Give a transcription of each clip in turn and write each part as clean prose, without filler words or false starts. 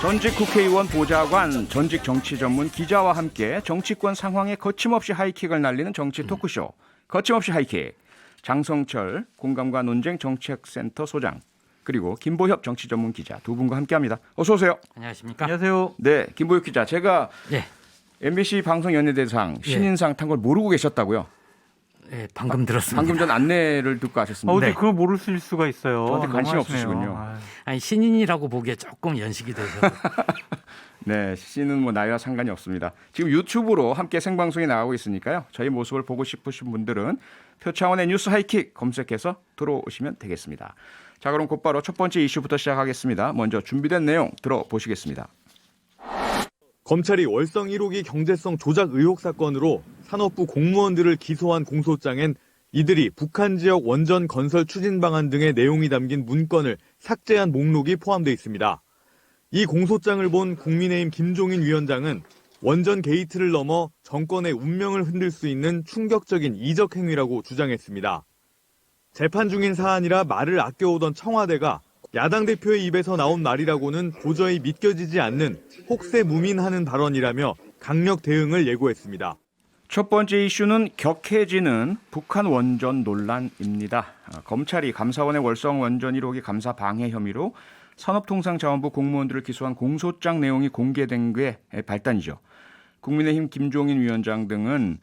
전직 국회의원 보좌관, 전직 정치 전문 기자와 함께 정치권 상황에 거침없이 하이킥을 날리는 정치 토크쇼 거침없이 하이킥. 장성철 공감과 논쟁 정책센터 소장 그리고 김보협 정치 전문 기자 두 분과 함께합니다. 어서 오세요. 안녕하십니까? 안녕하세요. 네, 김보협 기자. 제가 예. MBC 방송연예대상 신인상 탄 걸 모르고 계셨다고요? 예, 방금 들었습니다. 방금 전 안내를 듣고 하셨습니다. 어떻게 네. 그걸 모르실 수가 있어요. 저한테 관심이 너무 없으시군요. 아쉽네요. 아니, 신인이라고 보기에 조금 연식이 되셔서 네, 씨는 뭐 나이와 상관이 없습니다. 지금 유튜브로 함께 생방송이 나가고 있으니까요. 저희 모습을 보고 싶으신 분들은 표창원의 뉴스 하이킥 검색해서 들어오시면 되겠습니다. 자, 그럼 곧바로 첫 번째 이슈부터 시작하겠습니다. 먼저 준비된 내용 들어보시겠습니다. 검찰이 월성 1호기 경제성 조작 의혹 사건으로 산업부 공무원들을 기소한 공소장엔 이들이 북한 지역 원전 건설 추진 방안 등의 내용이 담긴 문건을 삭제한 목록이 포함되어 있습니다. 이 공소장을 본 국민의힘 김종인 위원장은 원전 게이트를 넘어 정권의 운명을 흔들 수 있는 충격적인 이적 행위라고 주장했습니다. 재판 중인 사안이라 말을 아껴오던 청와대가 야당 대표의 입에서 나온 말이라고는 도저히 믿겨지지 않는 혹세무민하는 발언이라며 강력 대응을 예고했습니다. 첫 번째 이슈는 격해지는 북한 원전 논란입니다. 검찰이 감사원의 월성 원전 1호기 감사 방해 혐의로 산업통상자원부 공무원들을 기소한 공소장 내용이 공개된 게 발단이죠. 국민의힘 김종인 위원장 등은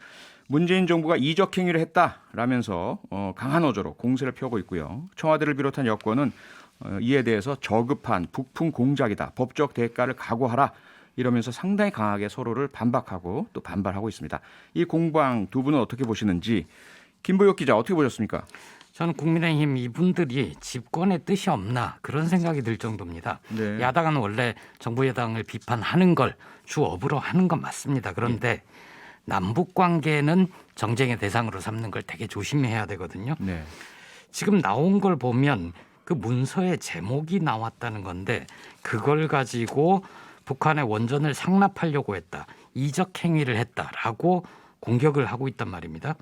문재인 정부가 이적 행위를 했다라면서 강한 어조로 공세를 펴고 있고요. 청와대를 비롯한 여권은 이에 대해서 저급한 북풍 공작이다. 법적 대가를 각오하라. 이러면서 상당히 강하게 서로를 반박하고 또 반발하고 있습니다. 이 공방 두 분은 어떻게 보시는지 김보혁 기자 어떻게 보셨습니까? 저는 국민의힘 이분들이 집권의 뜻이 없나 그런 생각이 들 정도입니다. 네. 야당은 원래 정부 여당을 비판하는 걸 주업으로 하는 건 맞습니다. 그런데 남북 관계는 정쟁의 대상으로 삼는 걸 되게 조심해야 되거든요. 네. 지금 나온 걸 보면 그 문서에 제목이 나왔다는 건데 그걸 가지고 북한의 원전을 상납하려고 했다. 이적 행위를 했다라고 공격을 하고 있단 말입니다.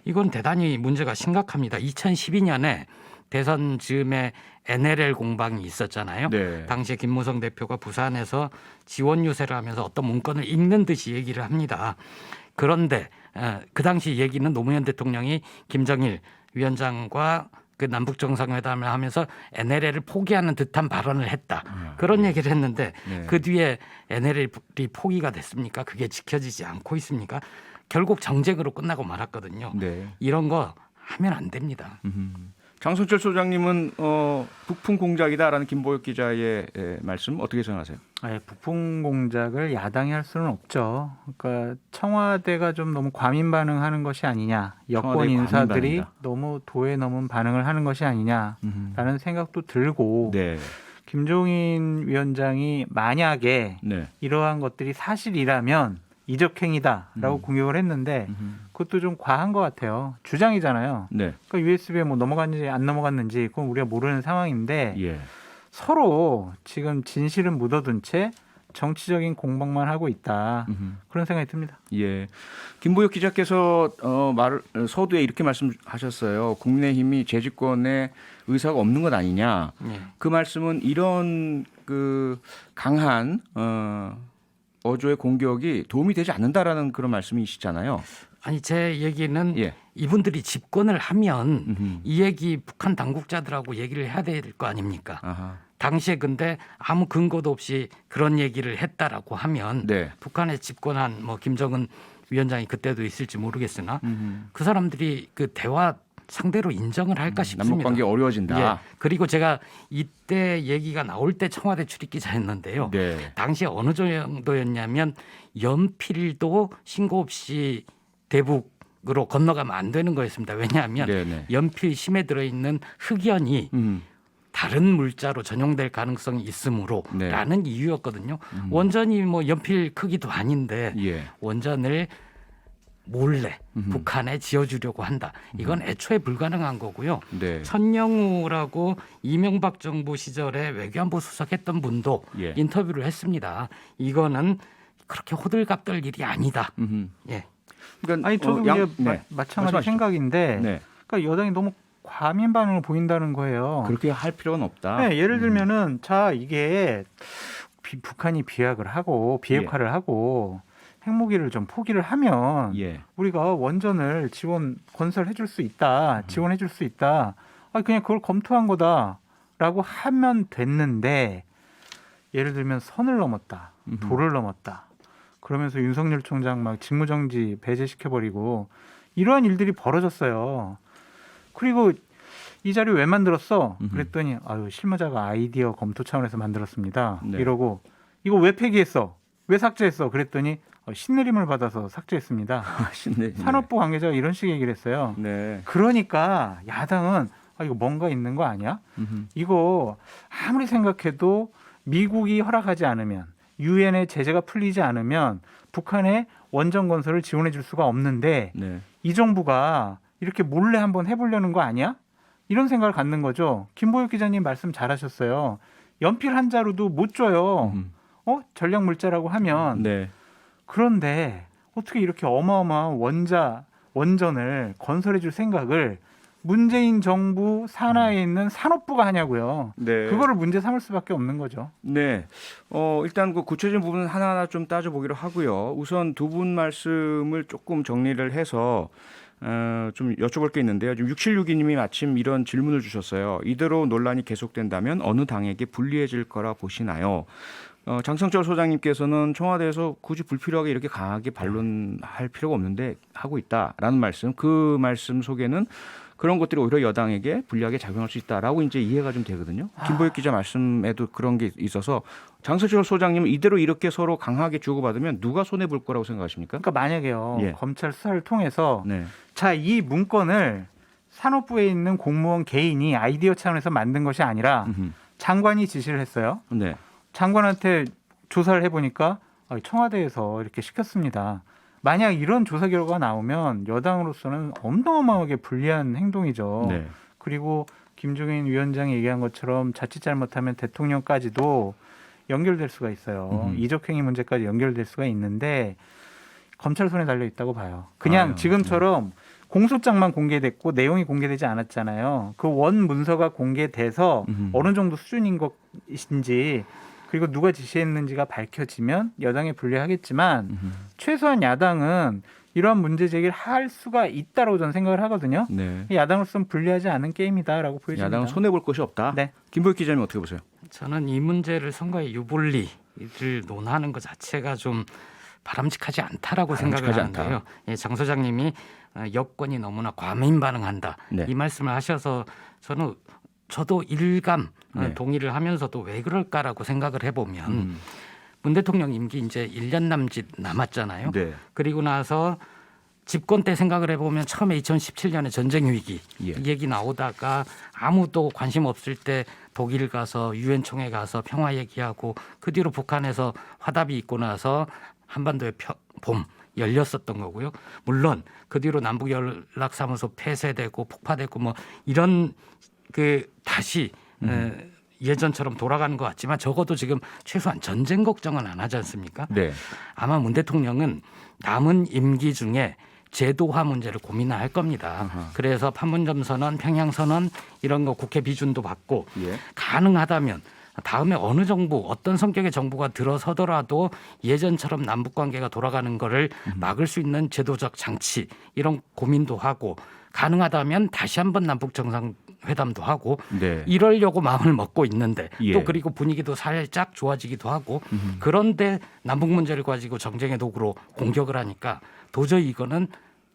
이건 대단히 문제가 심각합니다. 2012년에 대선 즈음에 NLL 공방이 있었잖아요. 네. 당시에 김무성 대표가 부산에서 지원 유세를 하면서 어떤 문건을 읽는 듯이 얘기를 합니다. 그런데 그 당시 얘기는 노무현 대통령이 김정일 위원장과 그 남북 정상회담을 하면서 NLL을 포기하는 듯한 발언을 했다. 그런 얘기를 했는데 네. 그 뒤에 NLL이 포기가 됐습니까? 그게 지켜지지 않고 있습니까? 결국 정쟁으로 끝나고 말았거든요. 네. 이런 거 하면 안 됩니다. 장성철 소장님은 북풍 공작이다라는 김보혁 기자의 말씀 어떻게 생각하세요? 북풍 공작을 야당이 할 수는 없죠. 그러니까 청와대가 좀 너무 과민 반응하는 것이 아니냐. 여권 청와대의 인사들이 과민 반응이다. 너무 도에 넘은 반응을 하는 것이 아니냐라는 생각도 들고 네. 김종인 위원장이 만약에 네. 이러한 것들이 사실이라면 이적행위다라고 공격을 했는데 그것도 좀 과한 것 같아요. 주장이잖아요. 네. 그러니까 USB에 뭐 넘어갔는지 안 넘어갔는지 그건 우리가 모르는 상황인데 예. 서로 지금 진실은 묻어둔 채 정치적인 공방만 하고 있다. 그런 생각이 듭니다. 예. 김보혁 기자께서 서두에 이렇게 말씀하셨어요. 국민의힘이 재집권에 의사가 없는 것 아니냐. 네. 그 말씀은 이런 그 강한 어조의 공격이 도움이 되지 않는다라는 그런 말씀이시잖아요. 아니 제 얘기는 예. 이분들이 집권을 하면 이 얘기 북한 당국자들하고 얘기를 해야 될 거 아닙니까? 아하. 당시에 근데 아무 근거도 없이 그런 얘기를 했다라고 하면 네. 북한에 집권한 뭐 김정은 위원장이 그때도 있을지 모르겠으나 그 사람들이 그 대화 상대로 인정을 할까 싶습니다. 남북 관계 어려워진다. 예. 그리고 제가 이때 얘기가 나올 때 청와대 출입기자였는데요. 네. 당시에 어느 정도였냐면 연필도 신고 없이 대북으로 건너가면 안 되는 거였습니다. 왜냐하면 네네. 연필 심에 들어있는 흑연이 다른 물자로 전용될 가능성이 있으므로라는 이유였거든요. 원전이 뭐 연필 크기도 아닌데 예. 원전을 몰래 북한에 지어주려고 한다. 이건 애초에 불가능한 거고요. 네. 천영우라고 이명박 정부 시절에 외교안보 수석했던 분도 예. 인터뷰를 했습니다. 이거는 그렇게 호들갑 떨 일이 아니다. 예. 그러니까 아니 저도 네. 마찬가지 말씀하시죠. 생각인데 네. 그러니까 여당이 너무 과민 반응을 보인다는 거예요. 그렇게 할 필요는 없다. 네, 예를 들면은 자 이게 북한이 비핵화를 하고 핵무기를 좀 포기를 하면 예. 우리가 원전을 건설해줄 수 있다, 지원해줄 수 있다. 그냥 그걸 검토한 거다라고 하면 됐는데 예를 들면 선을 넘었다, 도를 넘었다. 그러면서 윤석열 총장 막 직무정지 배제시켜버리고 이러한 일들이 벌어졌어요. 그리고 이 자료 왜 만들었어? 그랬더니 실무자가 아이디어 검토 차원에서 만들었습니다. 네. 이러고 이거 왜 폐기했어? 왜 삭제했어? 그랬더니 신내림을 받아서 삭제했습니다. 신내. 산업부 관계자가 이런 식의 얘기를 했어요. 네. 그러니까 야당은 이거 뭔가 있는 거 아니야? 이거 아무리 생각해도 미국이 허락하지 않으면 유엔의 제재가 풀리지 않으면 북한의 원전 건설을 지원해 줄 수가 없는데 네. 이 정부가 이렇게 몰래 한번 해보려는 거 아니야? 이런 생각을 갖는 거죠. 김보혁 기자님 말씀 잘하셨어요. 연필 한 자루도 못 줘요. 전략 물자라고 하면. 네. 그런데 어떻게 이렇게 어마어마한 원전을 건설해 줄 생각을 문재인 정부 산하에 있는 산업부가 하냐고요. 네. 그거를 문제 삼을 수밖에 없는 거죠. 네. 일단 그 구체적인 부분은 하나하나 좀 따져보기로 하고요. 우선 두 분 말씀을 조금 정리를 해서 좀 여쭤볼 게 있는데요. 지금 6762님이 마침 이런 질문을 주셨어요. 이대로 논란이 계속된다면 어느 당에게 불리해질 거라 보시나요? 장성철 소장님께서는 청와대에서 굳이 불필요하게 이렇게 강하게 반론할 필요가 없는데 하고 있다라는 말씀. 그 말씀 속에는 그런 것들이 오히려 여당에게 불리하게 작용할 수 있다라고 이제 이해가 좀 되거든요. 김보혁 기자 말씀에도 그런 게 있어서 장성철 소장님은 이대로 이렇게 서로 강하게 주고받으면 누가 손해 볼 거라고 생각하십니까? 그러니까 만약에요. 예. 검찰 수사를 통해서 네. 자, 이 문건을 산업부에 있는 공무원 개인이 아이디어 차원에서 만든 것이 아니라 장관이 지시를 했어요. 네. 장관한테 조사를 해보니까 청와대에서 이렇게 시켰습니다. 만약 이런 조사 결과가 나오면 여당으로서는 어마어마하게 불리한 행동이죠. 네. 그리고 김종인 위원장이 얘기한 것처럼 자칫 잘못하면 대통령까지도 연결될 수가 있어요. 이적행위 문제까지 연결될 수가 있는데 검찰 손에 달려 있다고 봐요. 그냥 지금처럼 공소장만 공개됐고 내용이 공개되지 않았잖아요. 그 원 문서가 공개돼서 어느 정도 수준인 것인지 그리고 누가 지시했는지가 밝혀지면 여당에 불리하겠지만 최소한 야당은 이러한 문제 제기를 할 수가 있다고 저는 생각을 하거든요. 네. 야당으로서는 불리하지 않은 게임이다라고 보여집니다. 야당은 손해 볼 것이 없다. 네. 김보혁 기자님 어떻게 보세요? 저는 이 문제를 선거의 유불리를 논하는 것 자체가 좀 바람직하지 않다라고 생각을 하는데요. 예, 장 소장님이 여권이 너무나 과민 반응한다. 네. 이 말씀을 하셔서 저도 일감 네. 동의를 하면서도 왜 그럴까라고 생각을 해보면 문 대통령 임기 이제 1년 남짓 남았잖아요. 네. 그리고 나서 집권 때 생각을 해보면 처음에 2017년에 전쟁 위기 예. 이 얘기 나오다가 아무도 관심 없을 때 독일 가서 유엔 총회 가서 평화 얘기하고 그 뒤로 북한에서 화답이 있고 나서 한반도의 봄 열렸었던 거고요. 물론 그 뒤로 남북 연락사무소 폐쇄되고 폭파되고 뭐 이런 다시 예전처럼 돌아가는 것 같지만 적어도 지금 최소한 전쟁 걱정은 안 하지 않습니까? 네. 아마 문 대통령은 남은 임기 중에 제도화 문제를 고민할 겁니다. 그래서 판문점 선언, 평양 선언 이런 거 국회 비준도 받고 예. 가능하다면 다음에 어느 정부 어떤 성격의 정부가 들어서더라도 예전처럼 남북 관계가 돌아가는 거를 막을 수 있는 제도적 장치 이런 고민도 하고 가능하다면 다시 한번 남북 정상회담도 하고 네. 이러려고 마음을 먹고 있는데 예. 또 그리고 분위기도 살짝 좋아지기도 하고 그런데 남북 문제를 가지고 정쟁의 도구로 공격을 하니까 도저히 이거는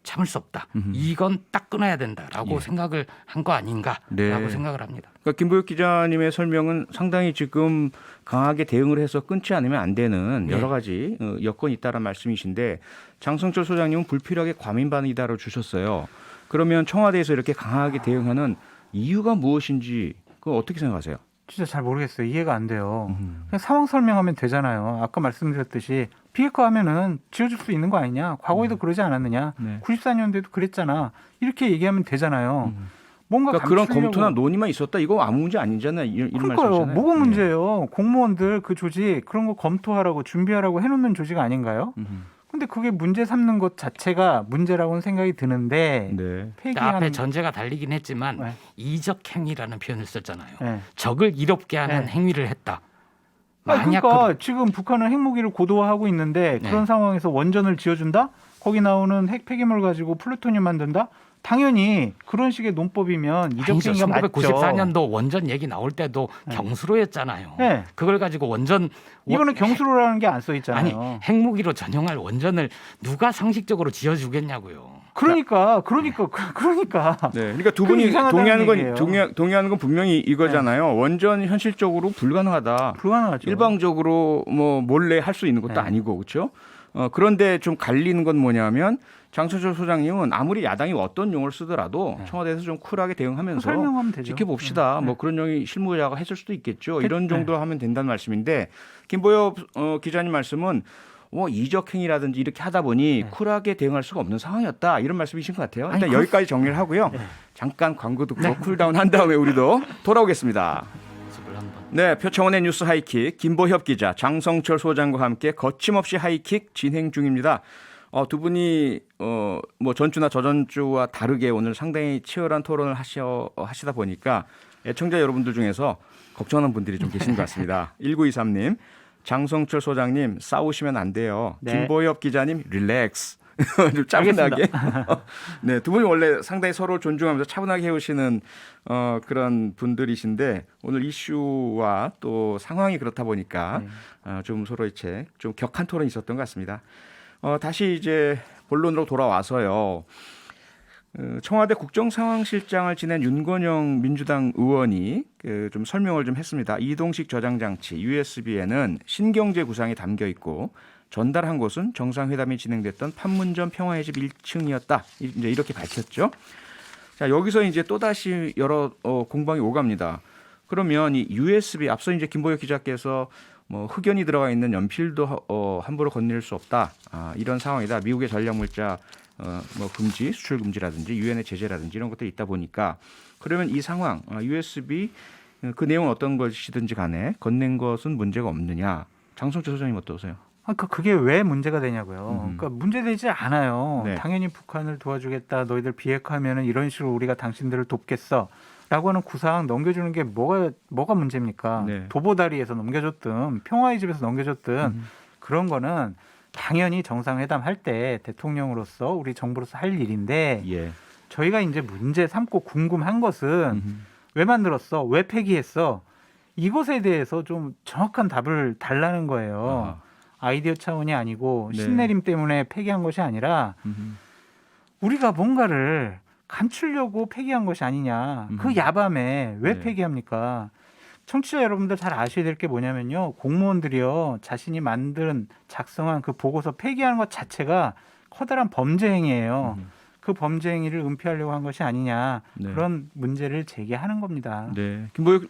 참을 수 없다. 이건 딱 끊어야 된다라고 예. 생각을 한 거 아닌가라고 네. 생각을 합니다. 그러니까 김보혁 기자님의 설명은 상당히 지금 강하게 대응을 해서 끊지 않으면 안 되는 네. 여러 가지 여건이 있다는 말씀이신데 장성철 소장님은 불필요하게 과민 반응이다라고 주셨어요. 그러면 청와대에서 이렇게 강하게 대응하는 이유가 무엇인지 그거 어떻게 생각하세요? 진짜 잘 모르겠어요. 이해가 안 돼요. 그냥 상황 설명하면 되잖아요. 아까 말씀드렸듯이 비핵화하면은 지어줄 수 있는 거 아니냐. 과거에도 그러지 않았느냐. 네. 94년대도 그랬잖아. 이렇게 얘기하면 되잖아요. 뭔가 그러니까 그런 감추려고. 검토나 논의만 있었다. 이거 아무 문제 아니잖아요. 이런 그러니까요. 말씀이잖아요. 뭐가 문제예요. 공무원들 그 조직 그런 거 검토하라고 준비하라고 해놓는 조직 아닌가요? 근데 그게 문제 삼는 것 자체가 문제라고는 생각이 드는데 네. 폐기하는 앞에 전제가 달리긴 했지만 네. 이적 행위라는 표현을 썼잖아요. 네. 적을 이롭게 하는 네. 행위를 했다. 만약 그러니까 지금 북한은 핵무기를 고도화하고 있는데 그런 네. 상황에서 원전을 지어준다? 거기 나오는 핵 폐기물 가지고 플루토늄 만든다? 당연히 그런 식의 논법이면 아니죠. 이적행위가 맞죠. 1994년도 원전 얘기 나올 때도 네. 경수로였잖아요. 네. 그걸 가지고 원전 이거는 경수로라는 게 안 써 있잖아요. 아니 핵무기로 전용할 원전을 누가 상식적으로 지어주겠냐고요. 그러니까. 네, 그러니까 두 그럼 분이 이상하다는 얘기예요. 동의하는 건 분명히 이거잖아요. 원전 현실적으로 불가능하다. 불가능하죠. 일방적으로 뭐 몰래 할 수 있는 것도 네. 아니고 그렇죠. 그런데 좀 갈리는 건 뭐냐면 장성철 소장님은 아무리 야당이 어떤 용어를 쓰더라도 네. 청와대에서 좀 쿨하게 대응하면서 설명하면 되죠. 지켜봅시다. 뭐 그런 용이 실무자가 했을 수도 있겠죠. 이런 정도로 하면 된다는 말씀인데 김보엽 기자님 말씀은 이적행위라든지 이렇게 하다 보니 쿨하게 대응할 수가 없는 상황이었다. 이런 말씀이신 것 같아요. 일단 여기까지 정리를 하고요. 잠깐 광고 듣고 쿨다운 한 다음에 우리도 돌아오겠습니다. 연습을 한번. 네, 표창원의 뉴스 하이킥 김보협 기자, 장성철 소장과 함께 거침없이 하이킥 진행 중입니다. 두 분이 뭐 전주나 저전주와 다르게 오늘 상당히 치열한 토론을 하시다 보니까 애청자 여러분들 중에서 걱정하는 분들이 좀 계신 것 같습니다. 1923님, 장성철 소장님 싸우시면 안 돼요. 네. 김보협 기자님 릴렉스. 좀 차분하게. 네, 두 분이 원래 상당히 서로 존중하면서 차분하게 해오시는 그런 분들이신데 오늘 이슈와 또 상황이 그렇다 보니까 좀 서로 이제 좀 격한 토론이 있었던 것 같습니다. 다시 이제 본론으로 돌아와서요. 청와대 국정상황실장을 지낸 윤건영 민주당 의원이 좀 설명을 좀 했습니다. 이동식 저장장치 USB에는 신경제 구상이 담겨 있고 전달한 곳은 정상회담이 진행됐던 판문점 평화의 집 1층이었다. 이제 이렇게 밝혔죠. 자, 여기서 이제 또다시 여러 공방이 오갑니다. 그러면 이 USB 앞서 이제 김보혁 기자께서 뭐 흑연이 들어가 있는 연필도 함부로 건넬 수 없다. 이런 상황이다. 미국의 전략물자 뭐 금지, 수출 금지라든지 유엔의 제재라든지 이런 것들이 있다 보니까 그러면 이 상황 USB 그 내용은 어떤 것이든지 간에 건넨 것은 문제가 없느냐. 장성철 소장님 어떠세요? 그게 왜 문제가 되냐고요. 그러니까 문제되지 않아요. 네. 당연히 북한을 도와주겠다. 너희들 비핵화하면은 이런 식으로 우리가 당신들을 돕겠어. 라고 하는 구상 넘겨주는 게 뭐가 문제입니까? 네. 도보다리에서 넘겨줬든 평화의 집에서 넘겨줬든 그런 거는 당연히 정상회담 할 때 대통령으로서 우리 정부로서 할 일인데 예. 저희가 이제 문제 삼고 궁금한 것은 왜 만들었어? 왜 폐기했어? 이것에 대해서 좀 정확한 답을 달라는 거예요. 아이디어 차원이 아니고 네. 신내림 때문에 폐기한 것이 아니라 우리가 뭔가를 감추려고 폐기한 것이 아니냐. 그 야밤에 왜 네. 폐기합니까? 청취자 여러분들 잘 아셔야 될 게 뭐냐면요. 공무원들이요. 자신이 작성한 그 보고서 폐기하는 것 자체가 커다란 범죄 행위예요. 그 범죄 행위를 은폐하려고 한 것이 아니냐. 네. 그런 문제를 제기하는 겁니다. 네. 김보혁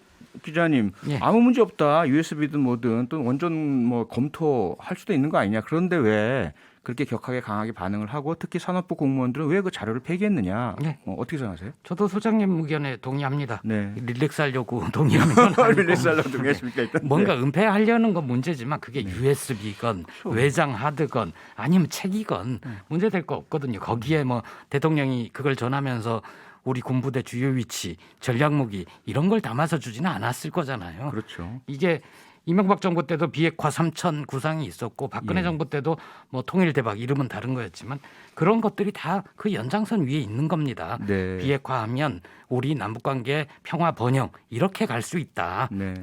기자님, 예. 아무 문제 없다. USB든 뭐든 또 원전 뭐 검토할 수도 있는 거 아니냐. 그런데 왜 그렇게 격하게 강하게 반응을 하고 특히 산업부 공무원들은 왜 그 자료를 폐기했느냐. 네. 어떻게 생각하세요? 저도 소장님 의견에 동의합니다. 네. 릴렉스하려고 동의하는 건 아니고 릴렉스하려고 동의하십니까? 일단. 뭔가 은폐하려는 건 문제지만 그게 USB건 외장 하드건 아니면 책이건 문제될 거 없거든요. 거기에 뭐 대통령이 그걸 전하면서 우리 군부대 주요 위치, 전략무기 이런 걸 담아서 주지는 않았을 거잖아요. 그렇죠. 이게 이명박 정부 때도 비핵화 3천 구상이 있었고 박근혜 예. 정부 정부 때도 뭐 통일대박 이름은 다른 거였지만 그런 것들이 다 그 연장선 위에 있는 겁니다. 네. 비핵화하면 우리 남북관계 평화 번영 이렇게 갈 수 있다. 네.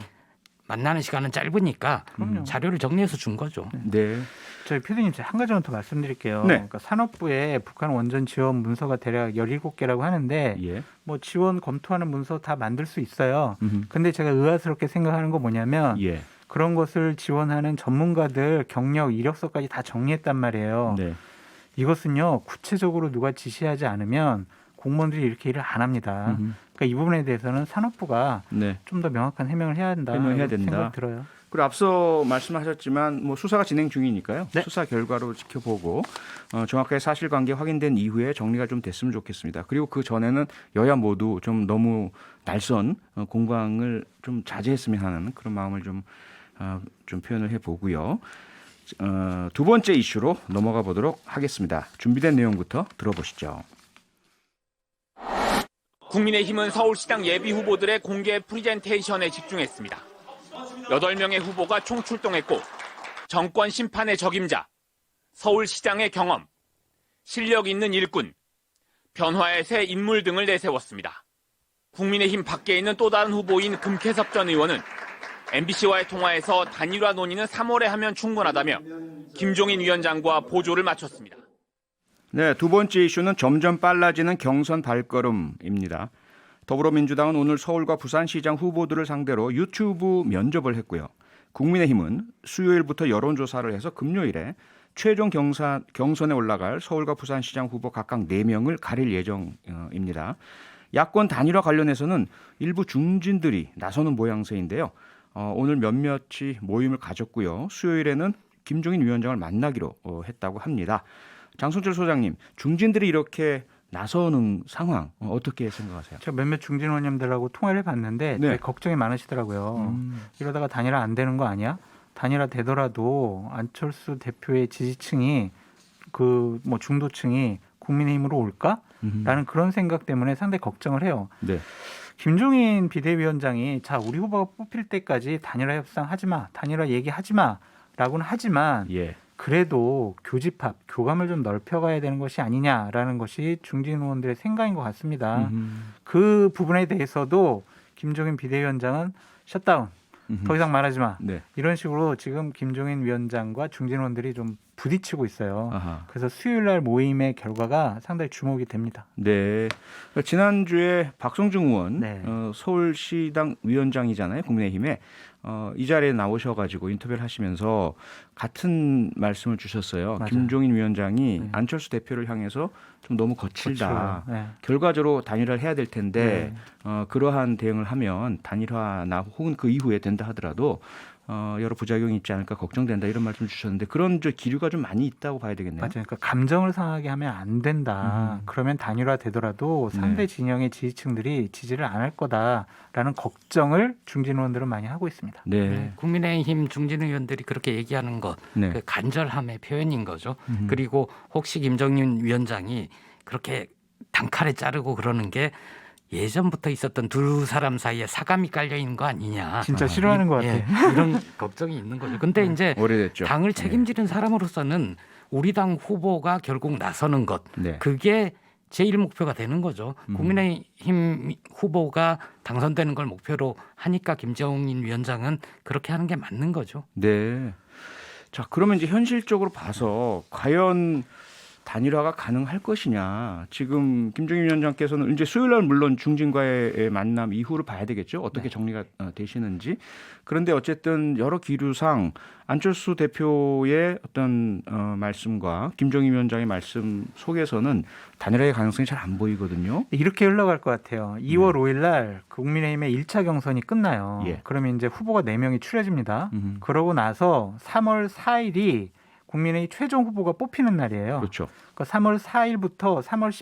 만나는 시간은 짧으니까 그럼요. 자료를 정리해서 준 거죠. 네. 저희 PD님 제가 한 가지만 더 말씀드릴게요. 네. 그러니까 산업부에 북한 원전 지원 문서가 대략 17개라고 하는데 예. 뭐 지원 검토하는 문서 다 만들 수 있어요. 음흠. 근데 제가 의아스럽게 생각하는 거 뭐냐면 예. 그런 것을 지원하는 전문가들 경력 이력서까지 다 정리했단 말이에요. 네. 이것은요 구체적으로 누가 지시하지 않으면 공무원들이 이렇게 일을 안 합니다. 그러니까 이 부분에 대해서는 산업부가 네. 좀 더 명확한 해명을 해야 한다. 해명해야 된다. 생각 들어요. 그리고 앞서 말씀하셨지만 뭐 수사가 진행 중이니까요. 네. 수사 결과로 지켜보고 정확하게 사실관계 확인된 이후에 정리가 좀 됐으면 좋겠습니다. 그리고 그 전에는 여야 모두 좀 너무 날선 공방을 좀 자제했으면 하는 그런 마음을 좀 표현을 해보고요. 두 번째 이슈로 넘어가 보도록 하겠습니다. 준비된 내용부터 들어보시죠. 국민의힘은 서울시장 예비 후보들의 공개 프리젠테이션에 집중했습니다. 8명의 후보가 총출동했고 정권 심판의 적임자, 서울시장의 경험, 실력 있는 일꾼, 변화의 새 인물 등을 내세웠습니다. 국민의힘 밖에 있는 또 다른 후보인 금태섭 전 의원은 MBC와의 통화에서 단일화 논의는 3월에 하면 충분하다며 김종인 위원장과 보조를 맞췄습니다. 네, 두 번째 이슈는 점점 빨라지는 경선 발걸음입니다. 더불어민주당은 오늘 서울과 부산시장 후보들을 상대로 유튜브 면접을 했고요. 국민의힘은 수요일부터 여론조사를 해서 금요일에 최종 경선에 올라갈 서울과 부산시장 후보 각각 4명을 가릴 예정입니다. 야권 단일화 관련해서는 일부 중진들이 나서는 모양새인데요. 오늘 몇몇이 모임을 가졌고요. 수요일에는 김종인 위원장을 만나기로 했다고 합니다. 장성철 소장님, 중진들이 이렇게 나서는 상황 어떻게 생각하세요? 제가 몇몇 중진 의원님들하고 통화를 해봤는데 네. 되게 걱정이 많으시더라고요. 이러다가 단일화 안 되는 거 아니야? 단일화 되더라도 안철수 대표의 지지층이 그 뭐 중도층이 국민의힘으로 올까? 라는 그런 생각 때문에 상당히 걱정을 해요. 네. 김종인 비대위원장이 자 우리 후보가 뽑힐 때까지 단일화 협상하지 마, 단일화 얘기하지 마라고는 하지만 예. 그래도 교집합, 교감을 좀 넓혀가야 되는 것이 아니냐라는 것이 중진 의원들의 생각인 것 같습니다. 그 부분에 대해서도 김종인 비대위원장은 셧다운, 더 이상 말하지 마. 네. 이런 식으로 지금 김종인 위원장과 중진 의원들이 좀 부딪히고 있어요. 아하. 그래서 수요일 날 모임의 결과가 상당히 주목이 됩니다. 네. 지난주에 박성중 의원 네. 서울시당 위원장이잖아요. 국민의힘에 이 자리에 나오셔가지고 인터뷰를 하시면서 같은 말씀을 주셨어요. 맞아요. 김종인 위원장이 네. 안철수 대표를 향해서 좀 너무 거칠다. 그렇죠. 네. 결과적으로 단일화를 해야 될 텐데 네. 그러한 대응을 하면 단일화나 혹은 그 이후에 된다 하더라도 여러 부작용이 있지 않을까 걱정된다 이런 말씀을 주셨는데 그런 기류가 좀 많이 있다고 봐야 되겠네요. 맞아요. 그러니까 감정을 상하게 하면 안 된다. 그러면 단일화 되더라도 상대 네. 진영의 지지층들이 지지를 안 할 거다라는 걱정을 중진 의원들은 많이 하고 있습니다. 네. 국민의힘 중진 의원들이 그렇게 얘기하는 것, 네. 그 간절함의 표현인 거죠. 그리고 혹시 김정인 위원장이 그렇게 단칼에 자르고 그러는 게 예전부터 있었던 두 사람 사이에 사감이 깔려 있는 거 아니냐. 진짜 싫어하는 것 예, 같아요. 이런 걱정이 있는 거죠. 근데 이제 오래됐죠. 당을 책임지는 사람으로서는 우리 당 후보가 결국 나서는 것, 네. 그게 제1 목표가 되는 거죠. 국민의힘 후보가 당선되는 걸 목표로 하니까 김정인 위원장은 그렇게 하는 게 맞는 거죠. 네. 자, 그러면 이제 현실적으로 봐서 과연 단일화가 가능할 것이냐. 지금 김종인 위원장께서는 이제 수요일 날 물론 중진과의 만남 이후를 봐야 되겠죠. 어떻게 정리가 되시는지. 그런데 어쨌든 여러 기류상 안철수 대표의 어떤 말씀과 김종인 위원장의 말씀 속에서는 단일화의 가능성이 잘 안 보이거든요. 이렇게 흘러갈 것 같아요. 2월 5일 날 국민의힘의 1차 경선이 끝나요. 예. 그러면 이제 후보가 4명이 추려집니다. 음흠. 그러고 나서 3월 4일이 국민의힘 최종 후보가 뽑히는 날이에요. 그렇죠. 그러니까 3월 4일부터 3월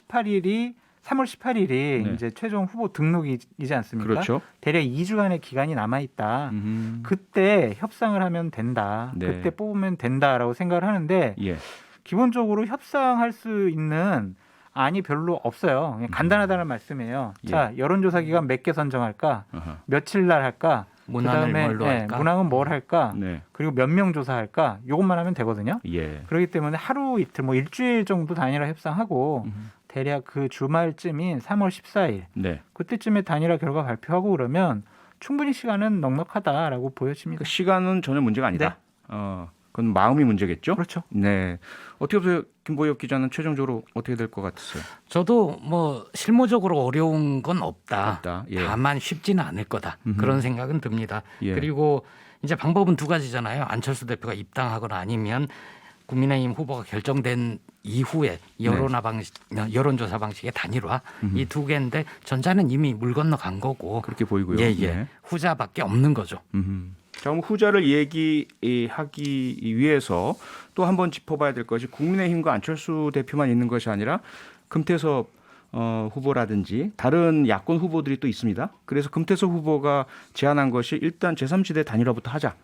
18일이 네. 이제 최종 후보 등록이지 않습니까? 그렇죠. 대략 2주간의 기간이 남아 있다. 음흠. 그때 협상을 하면 된다. 네. 그때 뽑으면 된다라고 생각을 하는데 예. 기본적으로 협상할 수 있는 안이 별로 없어요. 그냥 간단하다는 말씀이에요. 예. 자, 여론조사 기간 몇 개 선정할까? 아하. 며칠 날 할까? 문항을 뭘로 할까? 문항은 뭘 할까? 네. 그리고 몇 명 조사할까? 이것만 하면 되거든요. 예. 그렇기 때문에 하루 이틀 뭐 일주일 정도 단일화 협상하고 대략 그 주말쯤인 3월 14일 네. 그때쯤에 단일화 결과 발표하고 그러면 충분히 시간은 넉넉하다라고 보여집니다. 그 시간은 전혀 문제가 아니다. 네. 그건 마음이 문제겠죠. 그렇죠. 네. 어떻게 보세요, 김보엽 기자는 최종적으로 어떻게 될 것 같으세요? 저도 뭐 실무적으로 어려운 건 없다. 없다. 예. 다만 쉽지는 않을 거다. 그런 생각은 듭니다. 예. 그리고 이제 방법은 두 가지잖아요. 안철수 대표가 입당하거나 아니면 국민의힘 후보가 결정된 이후에 여론조사 방식의 단일화 이 두 개인데 전자는 이미 물 건너간 거고 그렇게 보이고요. 예. 네. 후자밖에 없는 거죠. 자, 그럼 후자를 얘기하기 위해서 또 한 번 짚어봐야 될 것이 국민의힘과 안철수 대표만 있는 것이 아니라 금태섭 후보라든지 다른 야권 후보들이 또 있습니다. 그래서 금태섭 후보가 제안한 것이 일단 제3지대 단일화부터 하자.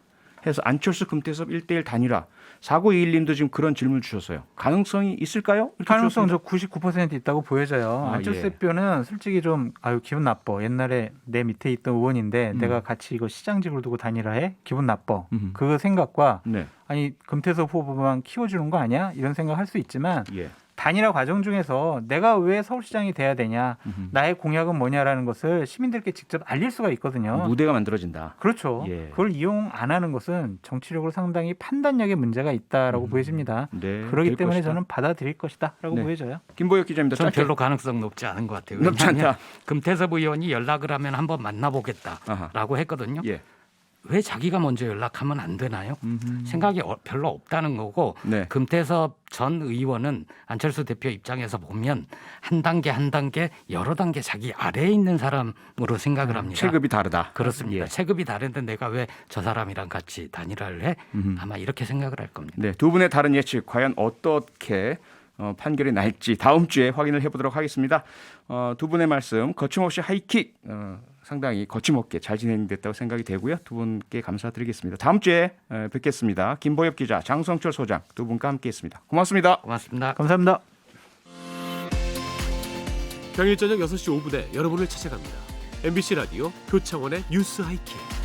해서 안철수 금태섭 1대1 단일화. 4921님도 지금 그런 질문을 주셨어요. 가능성이 있을까요? 이렇게 가능성 주셨습니다. 저 99% 있다고 보여져요. 아, 안철수 예. 대표는 솔직히 좀 기분 나빠. 옛날에 내 밑에 있던 의원인데 내가 같이 이거 시장직을 두고 단일화해? 기분 나빠. 그 생각과 네. 아니 금태섭 후보만 키워주는 거 아니야? 이런 생각할 수 있지만 예. 단일화 과정 중에서 내가 왜 서울시장이 돼야 되냐? 나의 공약은 뭐냐라는 것을 시민들께 직접 알릴 수가 있거든요. 무대가 만들어진다. 그렇죠. 예. 그걸 이용 안 하는 것은 정치력으로 상당히 판단력에 문제가 있다라고 보여집니다. 네, 그렇기 될 때문에 것이다. 저는 받아들일 것이다라고 네. 보여져요. 김보혁 기자입니다. 저는 짧게. 별로 가능성 높지 않은 것 같아요. 높지 왜냐하면 않다. 금태섭 의원이 연락을 하면 한번 만나보겠다라고 했거든요. 예. 왜 자기가 먼저 연락하면 안 되나요? 생각이 별로 없다는 거고 네. 금태섭 전 의원은 안철수 대표 입장에서 보면 한 단계 한 단계 여러 단계 자기 아래에 있는 사람으로 생각을 합니다. 체급이 다르다. 그렇습니다. 예. 체급이 다른데 내가 왜 저 사람이랑 같이 단일화를 해? 아마 이렇게 생각을 할 겁니다. 네, 두 분의 다른 예측 과연 어떻게 판결이 날지 다음 주에 확인을 해보도록 하겠습니다. 두 분의 말씀 거침없이 하이킥 상당히 거침없게 잘 진행됐다고 생각이 되고요. 두 분께 감사드리겠습니다. 다음 주에 뵙겠습니다. 김보엽 기자, 장성철 소장 두 분과 함께했습니다. 고맙습니다. 고맙습니다. 감사합니다. 평일 저녁 6시 5분에 여러분을 찾아갑니다. MBC 라디오 표창원의 뉴스 하이킥.